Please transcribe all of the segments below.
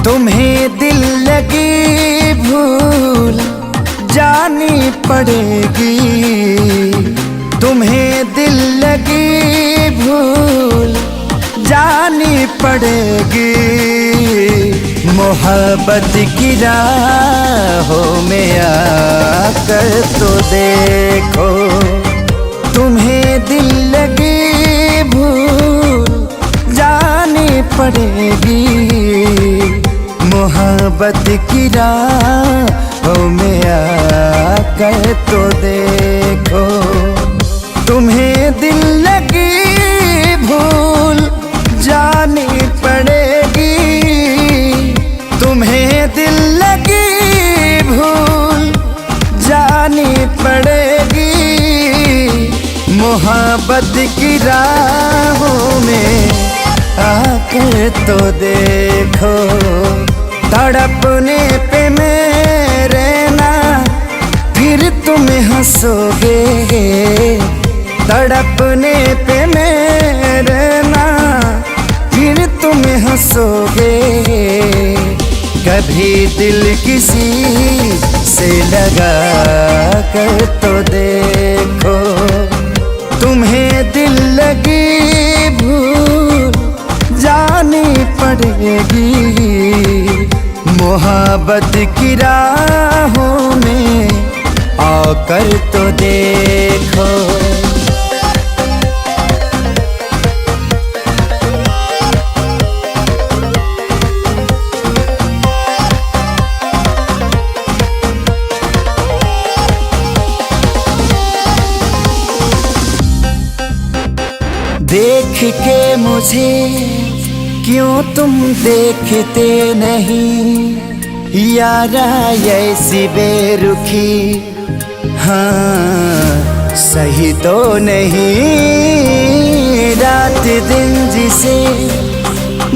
तुम्हें दिल लगी भूल जानी पड़ेगी, तुम्हें दिल लगी भूल जानी पड़ेगी। मोहब्बत की राहों में आकर तो देखो, तुम्हें दिल लगी भूल जानी पड़ेगी। मोहब्बत की राहों में आकर तो देखो, तुम्हें दिल लगी भूल जानी पड़ेगी। तुम्हें दिल लगी भूल जानी पड़ेगी। मोहब्बत की राहों में आकर तो देखो, तड़पने पे मेरे ना फिर तुम हंसोगे। तड़पने पे मेरे ना फिर तुम हंसोगे। कभी दिल किसी से लगा कर तो देखो, तुम्हें दिल लगी भूल जानी पड़ेगी। मोहब्बत की राहों में आकर तो देखो। देख के मुझे क्यों तुम देखते नहीं, यारा ऐसी बेरुखी हाँ सही तो नहीं। रात दिन जिसे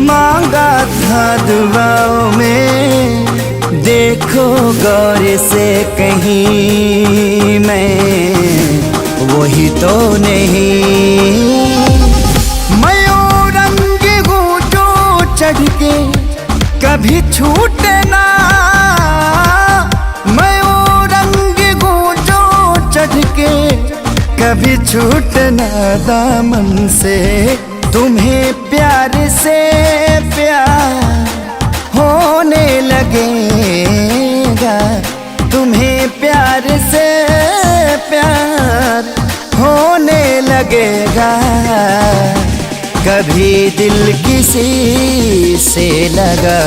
मांगा था दुआओं में, देखो गौर से कहीं मैं वही तो नहीं। चढ़ के कभी छूटे ना, मैं वो रंग गूंजो चढ़ के कभी छूटे ना दामन से। तुम्हें प्यार से प्यार होने लगेगा, तुम्हें प्यार से प्यार होने लगेगा। कभी दिल किसी से लगा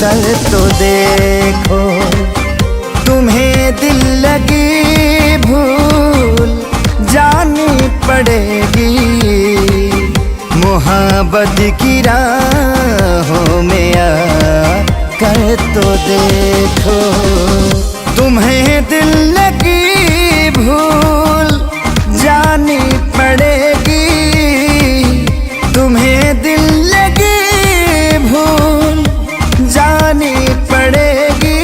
कर तो देखो, तुम्हें दिल लगी भूल जानी पड़ेगी। मोहब्बत की राहों में आकर तो देखो, तुम्हें दिल लगी भूल जानी पड़ेगी। तुम्हें दिल लगी भूल जानी पड़ेगी।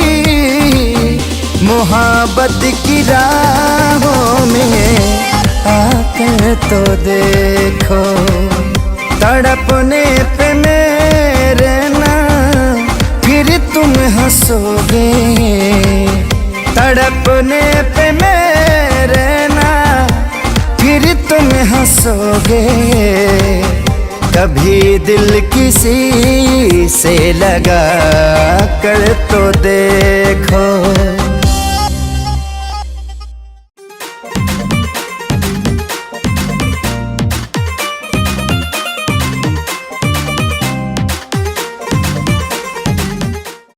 मोहब्बत की राहों में आकर तो देखो, तड़पने पे मेरे ना फिर तुम हंसोगे। तड़पने पे मेरे ना फिर तुम हंसोगे। कभी दिल किसी से लगा कर तो देखो।